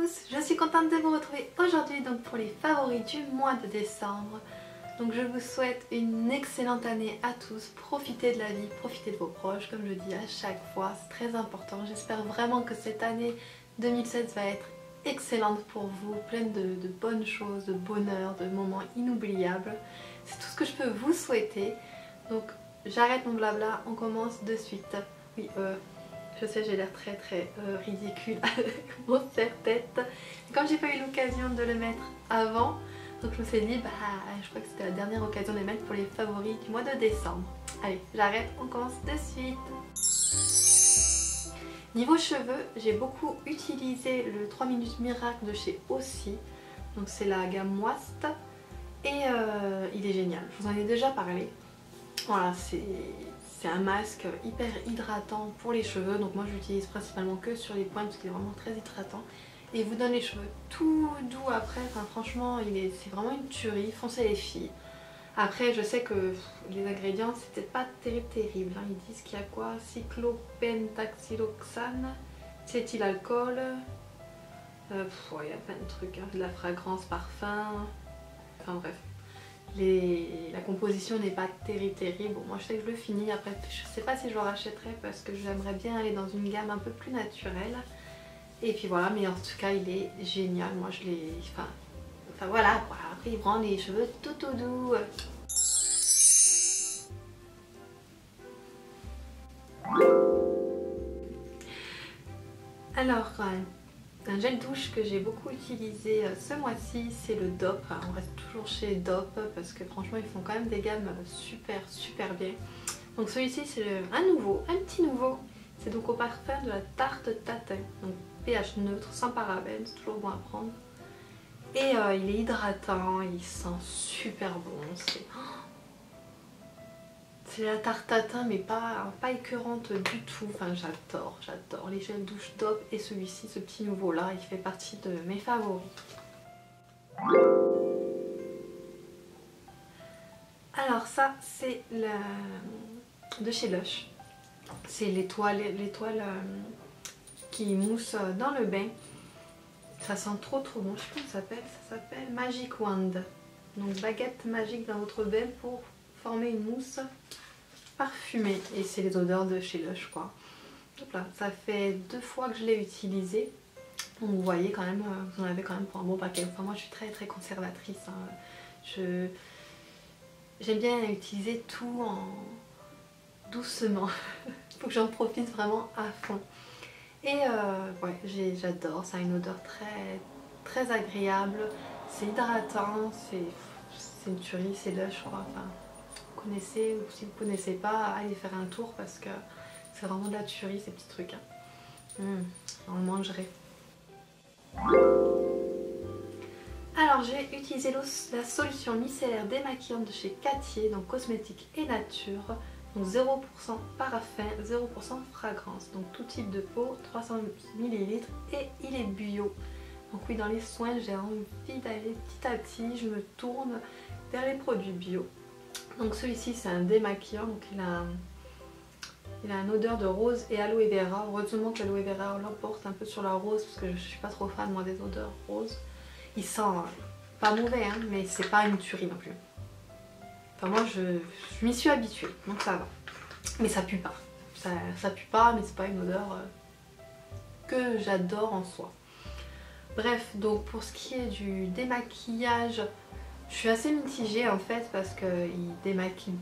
tous, je suis contente de vous retrouver aujourd'hui donc pour les favoris du mois de décembre. Donc je vous souhaite une excellente année à tous, profitez de la vie, profitez de vos proches comme je dis à chaque fois, c'est très important. J'espère vraiment que cette année 2016 va être excellente pour vous, pleine de bonnes choses, de bonheur, de moments inoubliables. C'est tout ce que je peux vous souhaiter. Donc j'arrête mon blabla, on commence de suite. Oui, je sais, j'ai l'air très ridicule avec mon serre-tête. Comme j'ai pas eu l'occasion de le mettre avant, donc je me suis dit, bah je crois que c'était la dernière occasion de les mettre pour les favoris du mois de décembre. Allez, j'arrête, on commence de suite. Niveau cheveux, j'ai beaucoup utilisé le 3 minutes miracle de chez Aussie. Donc c'est la gamme Wast et il est génial. Je vous en ai déjà parlé. Voilà, c'est un masque hyper hydratant pour les cheveux, donc moi je l'utilise principalement que sur les pointes parce qu'il est vraiment très hydratant et il vous donne les cheveux tout doux après. Enfin, franchement c'est vraiment une tuerie, foncez les filles. Après je sais que les ingrédients c'est peut-être pas terrible hein. Ils disent qu'il y a quoi, cyclopentaxyloxane, cétylalcool, il y a plein de trucs hein. De la fragrance, parfum, enfin bref. La composition n'est pas terrible. Bon, moi je sais que je le finis, après je sais pas si je le rachèterai parce que j'aimerais bien aller dans une gamme un peu plus naturelle. Et puis voilà, mais en tout cas il est génial, moi je l'ai... Enfin voilà quoi, après il rend les cheveux tout doux. Alors un gel douche que j'ai beaucoup utilisé ce mois-ci, c'est le DOP. On reste toujours chez DOP parce que franchement ils font quand même des gammes super bien. Donc celui-ci c'est un petit nouveau. C'est donc au parfum de la tarte tatin. Donc pH neutre, sans parabènes, c'est toujours bon à prendre. Et il est hydratant, il sent super bon. C'est la tarte tatin mais pas écœurante du tout. Enfin j'adore les gels douche DOP et celui-ci, ce petit nouveau là, il fait partie de mes favoris. Alors ça c'est de chez Lush. C'est l'étoile qui mousse dans le bain. Ça sent trop bon. Je sais pas comment ça s'appelle. Ça s'appelle Magic Wand. Donc baguette magique dans votre bain pour former une mousse parfumée. Et c'est les odeurs de chez Lush quoi. Donc là, ça fait 2 fois que je l'ai utilisé. Donc vous voyez quand même, vous en avez quand même pour un bon paquet. Enfin moi je suis très conservatrice. Hein. J'aime bien utiliser tout en doucement. Il faut que j'en profite vraiment à fond. Et ouais, j'adore, ça a une odeur très agréable, c'est hydratant, c'est une tuerie, c'est Lush je crois. Enfin, vous connaissez, ou si vous ne connaissez pas, allez faire un tour parce que c'est vraiment de la tuerie ces petits trucs. Hein. On le mangerait. Alors j'ai utilisé la solution micellaire démaquillante de chez Cattier, donc cosmétique et nature. Donc 0% paraffin, 0% fragrance, donc tout type de peau, 300 ml et il est bio. Donc oui, dans les soins j'ai envie d'aller petit à petit, je me tourne vers les produits bio. Donc celui-ci c'est un démaquillant, donc il a une odeur de rose et aloe vera. Heureusement que l'aloe vera l'emporte un peu sur la rose parce que je suis pas trop fan moi des odeurs roses. Il sent pas mauvais hein, mais c'est pas une tuerie non plus. Enfin moi je m'y suis habituée, donc ça va. Mais ça pue pas. Ça pue pas, mais c'est pas une odeur que j'adore en soi. Bref, donc pour ce qui est du démaquillage, je suis assez mitigée en fait parce qu'il démaquille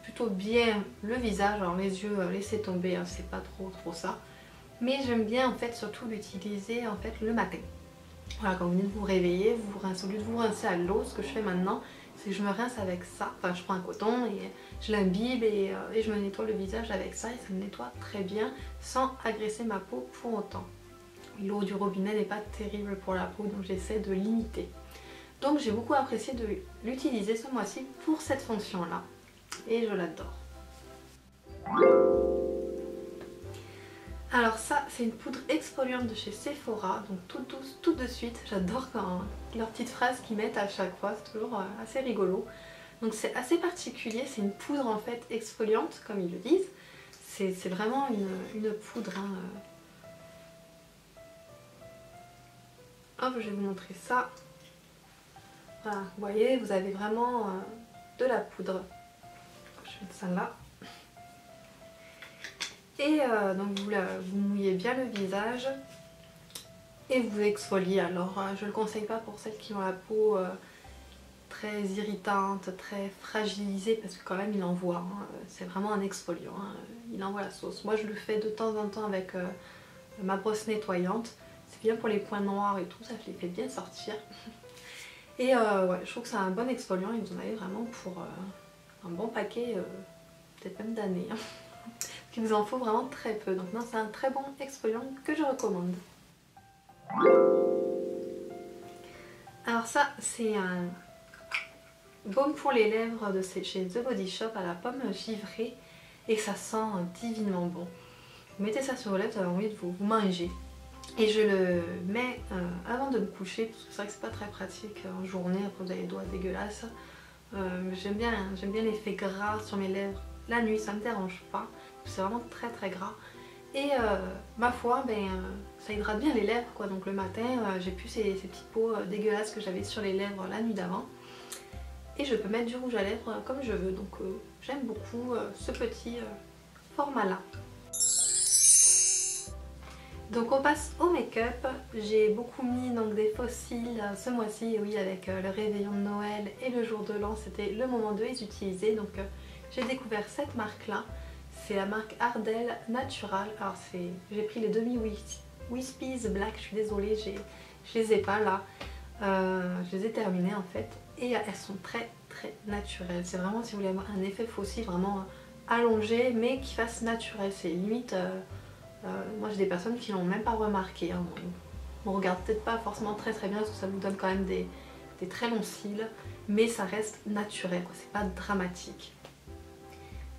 plutôt bien le visage. Alors les yeux, laissez tomber, hein, c'est pas trop ça. Mais j'aime bien en fait surtout l'utiliser en fait le matin. Voilà, quand vous venez de vous réveiller, vous rincez, au lieu de vous rincer à l'eau, ce que je fais maintenant, c'est que je me rince avec ça. Enfin, je prends un coton et je l'imbibe et je me nettoie le visage avec ça et ça me nettoie très bien sans agresser ma peau pour autant. L'eau du robinet n'est pas terrible pour la peau, donc j'essaie de limiter. Donc j'ai beaucoup apprécié de l'utiliser ce mois-ci pour cette fonction-là et je l'adore. Alors ça c'est une poudre exfoliante de chez Sephora, donc toute douce, toute de suite. J'adore quand leurs petites phrases qu'ils mettent à chaque fois, c'est toujours assez rigolo. Donc c'est assez particulier, c'est une poudre en fait exfoliante comme ils le disent. C'est vraiment une poudre. Hein. hop, je vais vous montrer ça. Voilà, vous voyez, vous avez vraiment de la poudre. Je vais mettre ça là. Et donc vous mouillez bien le visage et vous exfoliez. Alors je ne le conseille pas pour celles qui ont la peau très irritante, très fragilisée, parce que quand même il envoie, hein. C'est vraiment un exfoliant, hein. Il envoie la sauce. Moi je le fais de temps en temps avec ma brosse nettoyante. C'est bien pour les points noirs et tout, ça les fait bien sortir. Et ouais, je trouve que c'est un bon exfoliant et vous en avez vraiment pour un bon paquet, peut-être même d'années. Hein. Il vous en faut vraiment très peu. Donc non, c'est un très bon exfoliant que je recommande. Alors ça, c'est un baume pour les lèvres de chez The Body Shop à la pomme givrée. Et ça sent divinement bon. Vous mettez ça sur vos lèvres, vous avez envie de vous manger. Et je le mets avant de me coucher, parce que c'est vrai que c'est pas très pratique en journée, après vous avez les doigts dégueulasses. J'aime bien l'effet gras sur mes lèvres. La nuit, ça me dérange pas. C'est vraiment très très gras. Et ma foi, ça hydrate bien les lèvres quoi. Donc le matin, j'ai plus ces petites peaux dégueulasses que j'avais sur les lèvres la nuit d'avant. Et je peux mettre du rouge à lèvres comme je veux. Donc j'aime beaucoup ce petit format là. Donc on passe au make-up. J'ai beaucoup mis donc, des fossiles ce mois-ci, oui, avec le réveillon de Noël et le jour de l'an, c'était le moment de les utiliser. Donc j'ai découvert cette marque là. C'est la marque Ardell Natural. Alors j'ai pris les demi Wispies Black, je suis désolée, je les ai pas là. Je les ai terminées en fait. Et elles sont très très naturelles. C'est vraiment si vous voulez avoir un effet fossile vraiment allongé mais qui fasse naturel. C'est limite... moi j'ai des personnes qui l'ont même pas remarqué. Hein. On regarde peut-être pas forcément très très bien parce que ça vous donne quand même des très longs cils. Mais ça reste naturel, c'est pas dramatique.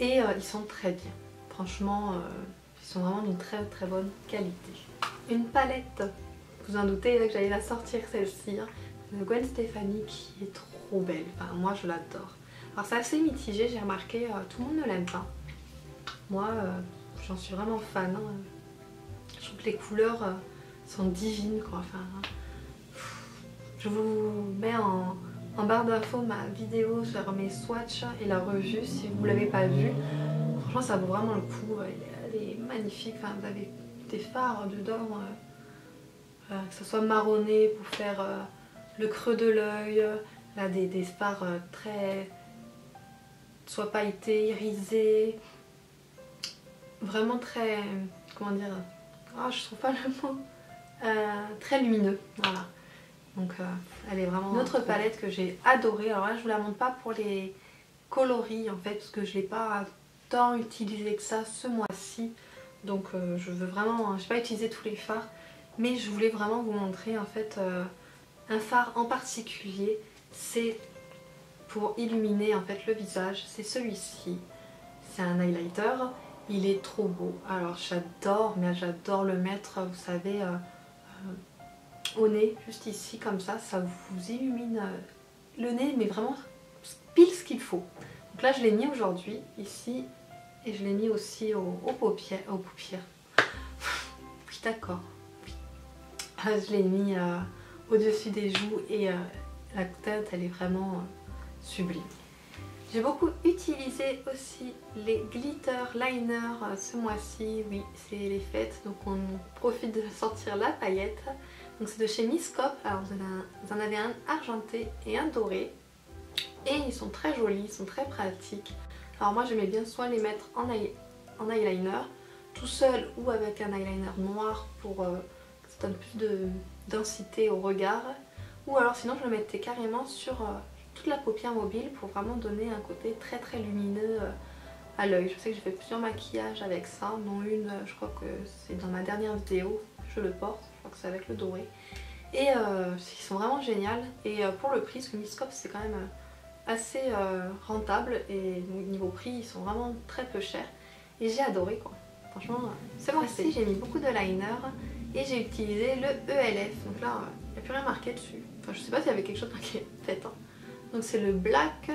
Et ils sont très bien. Franchement, ils sont vraiment d'une très très bonne qualité. Une palette, vous en doutez là, que j'allais la sortir celle-ci. Hein, de Gwen Stefani qui est trop belle. Enfin, moi je l'adore. Alors c'est assez mitigé, j'ai remarqué, tout le monde ne l'aime pas. Moi, j'en suis vraiment fan. Hein. Je trouve que les couleurs sont divines quoi. Enfin, je vous mets en barre d'infos ma vidéo sur mes swatchs et la revue si vous ne l'avez pas vue. Franchement ça vaut vraiment le coup, elle est magnifique. Enfin, vous avez des fards dedans, que ce soit marronné pour faire le creux de l'œil, là des fards très soit pailletés, irisés, vraiment très, comment dire, je trouve pas le mot, très lumineux, voilà. Donc elle est vraiment... Une autre palette que j'ai adorée, alors là je vous la montre pas pour les coloris en fait, parce que je l'ai pas tant utilisé que ça ce mois-ci. Donc je veux vraiment, je n'ai pas utilisé tous les fards, mais je voulais vraiment vous montrer en fait un fard en particulier. C'est pour illuminer en fait le visage, c'est celui-ci. C'est un highlighter, il est trop beau. Alors j'adore, mais j'adore le mettre, vous savez, au nez, juste ici comme ça vous illumine le nez, mais vraiment pile ce qu'il faut. Donc là je l'ai mis aujourd'hui, ici, et je l'ai mis aussi aux paupières. Oui d'accord, oui. Je l'ai mis au-dessus des joues et la teinte elle est vraiment sublime. J'ai beaucoup utilisé aussi les glitter liners ce mois-ci, oui c'est les fêtes donc on profite de sortir la paillette. Donc c'est de chez Miss Cop, alors vous en avez un argenté et un doré et ils sont très jolis, ils sont très pratiques. Alors moi j'aimais bien soit les mettre en eyeliner tout seul ou avec un eyeliner noir pour que ça donne plus de densité au regard, ou alors sinon je le mettais carrément sur toute la paupière mobile pour vraiment donner un côté très très lumineux à l'œil. Je sais que j'ai fait plusieurs maquillages avec ça, dont une, je crois que c'est dans ma dernière vidéo, je le porte, je crois que c'est avec le doré. Et ils sont vraiment géniaux et pour le prix, parce que Miss Cop c'est quand même assez rentable et niveau prix ils sont vraiment très peu chers et j'ai adoré quoi. Franchement, ce mois-ci j'ai mis beaucoup de liner et j'ai utilisé le ELF. Donc là, il n'y a plus rien marqué dessus. Enfin, je sais pas s'il y avait quelque chose marqué en fait. Hein. Donc c'est le Black,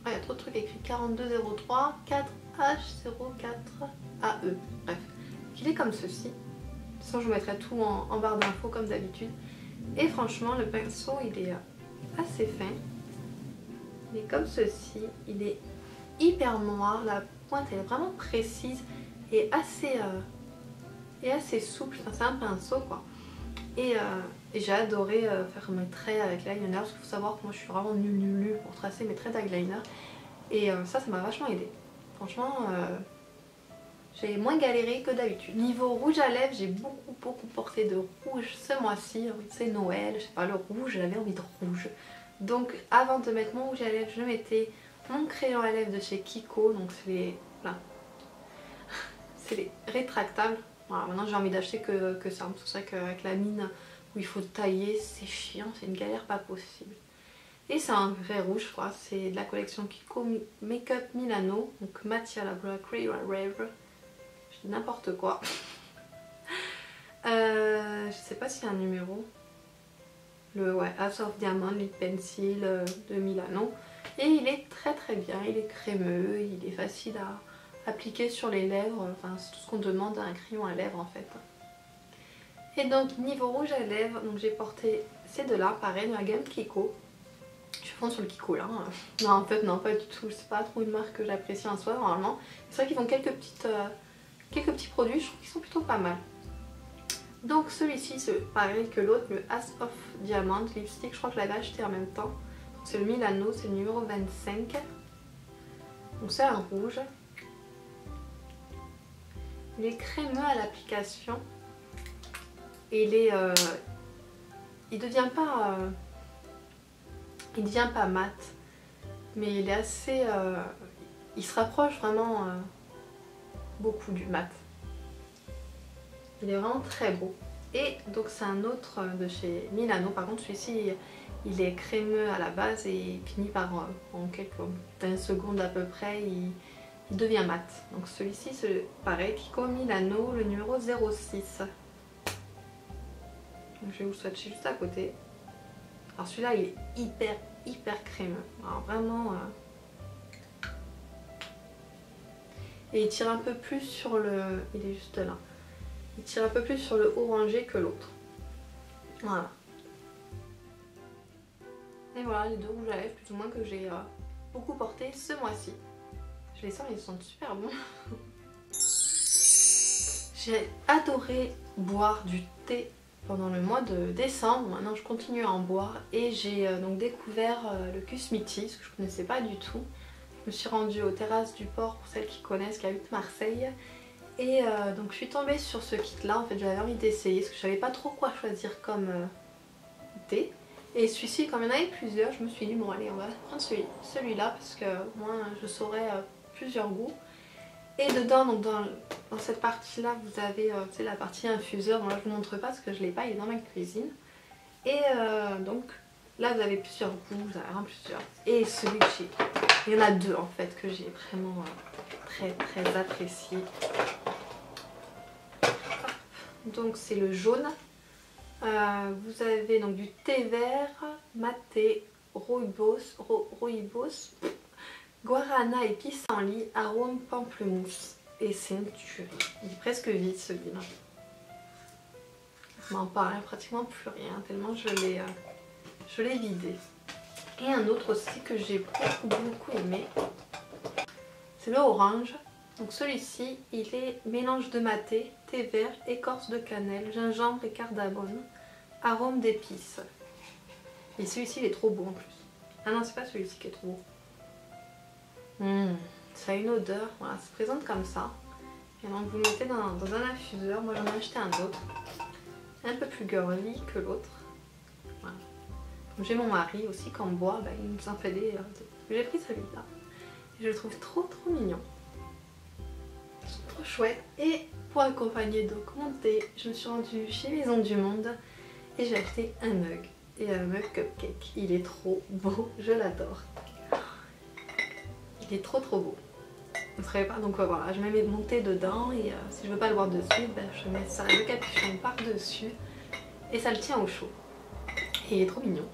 il y a trop de trucs écrits, 4203 4H04AE. Bref, il est comme ceci. De toute façon, je vous mettrai tout en barre d'infos comme d'habitude. Et franchement le pinceau il est assez fin. Il est comme ceci, il est hyper noir, la pointe elle est vraiment précise et assez souple, enfin, c'est un pinceau quoi. Et j'ai adoré faire mes traits avec l'eyeliner parce qu'il faut savoir que moi je suis vraiment nulle pour tracer mes traits d'eyeliner. Et ça m'a vachement aidé. Franchement, j'ai moins galéré que d'habitude. Niveau rouge à lèvres, j'ai beaucoup porté de rouge ce mois-ci. C'est Noël, je sais pas, le rouge, j'avais envie de rouge. Donc avant de mettre mon rouge à lèvres, je mettais mon crayon à lèvres de chez Kiko. Donc c'est les... Là. C'est les rétractables. Voilà, maintenant j'ai envie d'acheter que ça. C'est vrai qu'avec la mine où il faut tailler, c'est chiant, c'est une galère pas possible. Et c'est un vrai rouge, je crois. C'est de la collection Kiko Makeup Milano. Donc Mattia la Black Crayon Rave. Je dis n'importe quoi. Je sais pas s'il y a un numéro. Le House of Diamond Lip Pencil de Milano. Et il est très bien. Il est crémeux, il est facile à appliquer sur les lèvres. Enfin, c'est tout ce qu'on demande à un crayon à lèvres en fait. Et donc niveau rouge à lèvres, donc j'ai porté ces deux-là, pareil, de la gamme Kiko. Je suis fond sur le Kiko là. Non, en fait, non, pas du tout. C'est pas trop une marque que j'apprécie en soi, normalement. C'est vrai qu'ils font quelques petits produits, je trouve qu'ils sont plutôt pas mal. Donc celui-ci, c'est pareil que l'autre, le House of Diamond Lipstick. Je crois que je l'avais acheté en même temps. C'est le Milano, c'est le numéro 25. Donc c'est un rouge. Il est crémeux à l'application. Et il devient pas mat, mais il est assez... il se rapproche vraiment beaucoup du mat. Il est vraiment très beau. Et donc c'est un autre de chez Milano. Par contre celui-ci il est crémeux à la base et il finit par en quelques 20 secondes à peu près il devient mat. Donc celui-ci c'est pareil, Kiko Milano, le numéro 06. Donc je vais vous le swatcher juste à côté. Alors celui-là il est hyper crémeux. Alors vraiment... Et il tire un peu plus sur le... Il est juste là. Il tire un peu plus sur le orangé que l'autre. Voilà. Et voilà les deux rouges à lèvres plus ou moins que j'ai beaucoup porté ce mois-ci. Je les sens, ils sentent super bons. J'ai adoré boire du thé pendant le mois de décembre. Maintenant je continue à en boire et j'ai donc découvert le Kusmiti, ce que je ne connaissais pas du tout. Je me suis rendue aux terrasses du port pour celles qui connaissent, qui habitent Marseille. Et donc je suis tombée sur ce kit là, en fait j'avais envie d'essayer parce que je savais pas trop quoi choisir comme thé. Et celui-ci, comme il y en avait plusieurs, je me suis dit bon allez on va prendre celui-là parce que moi je saurais plusieurs goûts. Et dedans, donc dans cette partie là vous avez la partie infuseur, bon là je vous montre pas parce que je l'ai pas, il est dans ma cuisine. Et donc là vous avez plusieurs goûts, vous avez vraiment plusieurs. Et celui que j'ai, il y en a deux en fait que j'ai vraiment très apprécié. Donc c'est le jaune. Vous avez donc du thé vert, maté, rooibos, guarana et pissenlit, arôme pamplemousse. Et c'est une tuerie. Il est presque vide celui-là. Je m'en parle pratiquement plus rien tellement je l'ai vidé. Et un autre aussi que j'ai beaucoup aimé, c'est le orange. Donc celui-ci, il est mélange de maté, thé vert, écorce de cannelle, gingembre et cardamome, arôme d'épices. Et celui-ci, il est trop beau en plus. Ah non, c'est pas celui-ci qui est trop beau. Ça a une odeur, voilà, ça se présente comme ça. Et donc vous le mettez dans un infuseur. Moi j'en ai acheté un autre, un peu plus girly que l'autre. Voilà. J'ai mon mari aussi qui en boit, bah, il nous en fait des... J'ai pris celui-là. Je le trouve trop mignon. Trop chouette. Et pour accompagner donc mon thé, je me suis rendue chez Maison du Monde et j'ai acheté un mug. Et un mug cupcake. Il est trop beau, je l'adore. Il est trop beau. Vous ne savez pas, donc voilà, je mets mon thé dedans et si je veux pas le voir dessus, ben, je mets ça, le capuchon par dessus et ça le tient au chaud. Et il est trop mignon.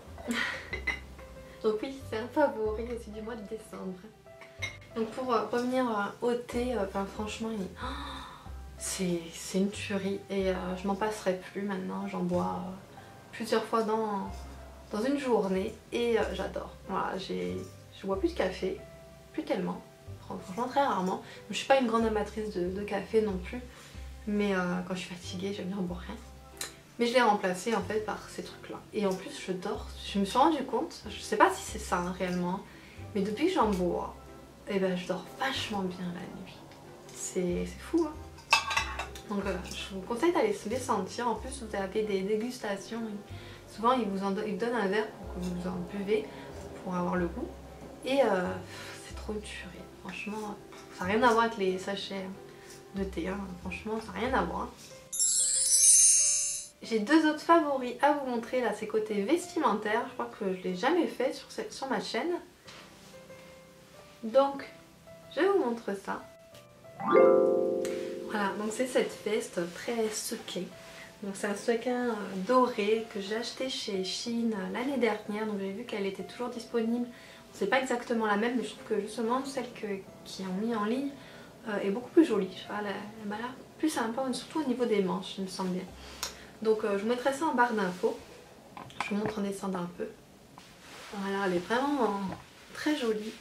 Donc oui, c'est un favori aussi du mois de décembre. Donc pour revenir au thé, franchement, c'est une tuerie et je m'en passerai plus maintenant, j'en bois plusieurs fois dans une journée et j'adore. Voilà, je bois plus de café, plus tellement, franchement très rarement. Je suis pas une grande amatrice de café non plus, mais quand je suis fatiguée j'aime bien boire rien. Mais je l'ai remplacé en fait par ces trucs là. Et en plus je dors, je me suis rendu compte, je sais pas si c'est ça hein, réellement, mais depuis que j'en bois, et ben je dors vachement bien la nuit. C'est fou hein. Donc je vous conseille d'aller les sentir. En plus vous avez des dégustations. Souvent ils vous donnent un verre pour que vous en buvez pour avoir le goût. Et c'est trop une tuerie. Franchement, ça n'a rien à voir avec les sachets de thé. Hein. Franchement, ça n'a rien à voir. J'ai deux autres favoris à vous montrer. Là, c'est côté vestimentaire. Je crois que je ne l'ai jamais fait sur ma chaîne. Donc, je vous montre ça. Voilà, donc c'est cette veste très sequée. Donc c'est un sequin doré que j'ai acheté chez Shein l'année dernière. Donc j'ai vu qu'elle était toujours disponible. C'est pas exactement la même, mais je trouve que justement celle qui ont mis en ligne est beaucoup plus jolie. Je sais pas, elle m'a l'air plus sympa, surtout au niveau des manches, il me semble bien. Donc je vous mettrai ça en barre d'infos. Je vous montre en descendant un peu. Voilà, elle est vraiment très jolie.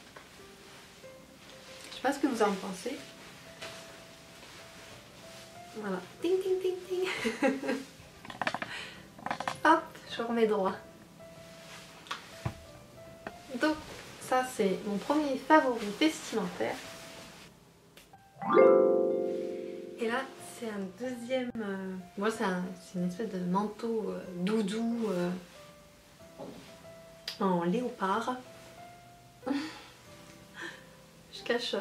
Je sais pas ce que vous en pensez. Voilà. Ting ting ting ting. Hop, je remets droit. Donc ça c'est mon premier favori vestimentaire. Et là c'est un deuxième... moi c'est une espèce de manteau doudou en léopard. Je cache...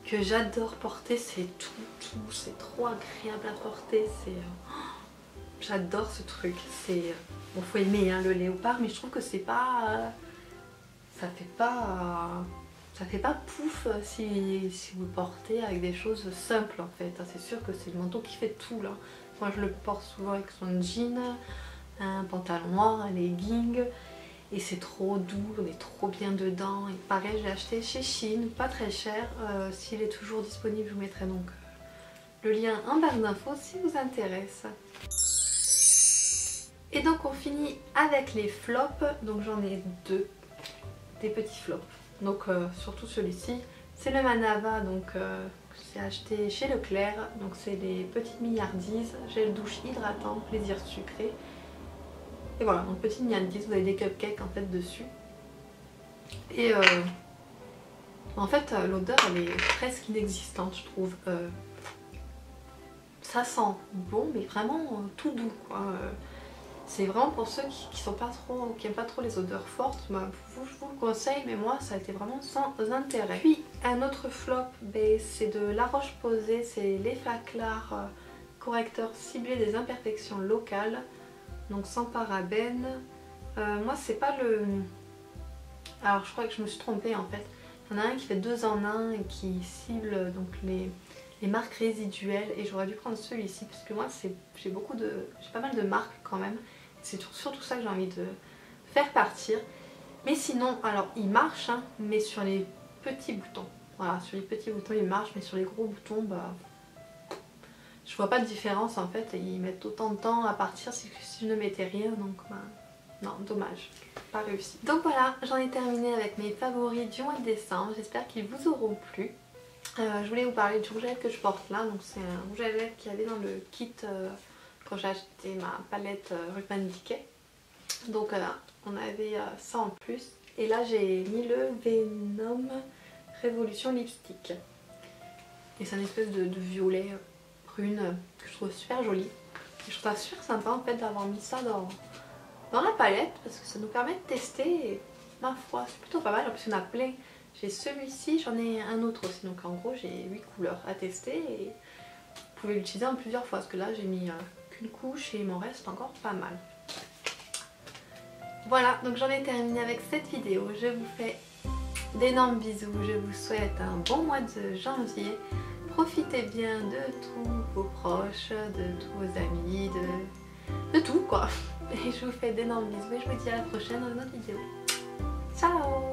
que j'adore porter, c'est tout, c'est trop agréable à porter, j'adore ce truc, c'est... bon faut aimer hein, le léopard, mais je trouve que c'est pas... ça fait pas pouf si vous le portez avec des choses simples en fait, c'est sûr que c'est le manteau qui fait tout là. Moi je le porte souvent avec son jean, un pantalon noir, un legging, et c'est trop doux, on est trop bien dedans. Et pareil, je l'ai acheté chez Shein, pas très cher. S'il est toujours disponible, je vous mettrai donc le lien en barre d'infos si vous intéresse. Et donc on finit avec les flops. Donc j'en ai deux, des petits flops. Donc surtout celui-ci, c'est le Manava, donc que j'ai acheté chez Leclerc. Donc c'est les petites milliardises, gel douche hydratant, plaisir sucré. Et voilà, donc petite milliardise, vous avez des cupcakes en fait dessus. Et en fait l'odeur elle est presque inexistante je trouve. Ça sent bon mais vraiment tout doux quoi. C'est vraiment pour ceux qui aiment pas trop les odeurs fortes, bah, je vous le conseille, mais moi ça a été vraiment sans intérêt. Puis un autre flop, c'est de La Roche-Posay, c'est l'Effaclar Clair correcteur ciblé des imperfections locales. Donc sans parabènes. Moi c'est pas le... Alors je crois que je me suis trompée en fait. Il y en a un qui fait 2 en 1 et qui cible donc les marques résiduelles. Et j'aurais dû prendre celui-ci parce que moi j'ai pas mal de marques quand même. C'est surtout ça que j'ai envie de faire partir. Mais sinon, alors il marche hein, mais sur les petits boutons. Voilà, sur les petits boutons il marche, mais sur les gros boutons, bah... je vois pas de différence en fait, et ils mettent autant de temps à partir si je ne mettais rien, donc bah, non, dommage, pas réussi. Donc voilà, j'en ai terminé avec mes favoris du mois de décembre, j'espère qu'ils vous auront plu. Je voulais vous parler du rouge à lèvres que je porte là, donc c'est un rouge à lèvres qu'il y avait dans le kit quand j'ai acheté ma palette Urban Decay. Donc on avait ça en plus, et là j'ai mis le Venom Révolution Lipstick. Et c'est une espèce de violet brune que je trouve super jolie. Et je trouve ça super sympa en fait d'avoir mis ça dans la palette parce que ça nous permet de tester et ma foi c'est plutôt pas mal. En plus il y en a plein. J'ai celui-ci, j'en ai un autre aussi, donc en gros j'ai 8 couleurs à tester et vous pouvez l'utiliser en plusieurs fois parce que là j'ai mis qu'une couche et il m'en reste encore pas mal. Voilà, donc j'en ai terminé avec cette vidéo. Je vous fais d'énormes bisous, je vous souhaite un bon mois de janvier. Profitez bien de tous vos proches, de tous vos amis, de tout quoi. Et je vous fais d'énormes bisous et je vous dis à la prochaine dans une autre vidéo. Ciao!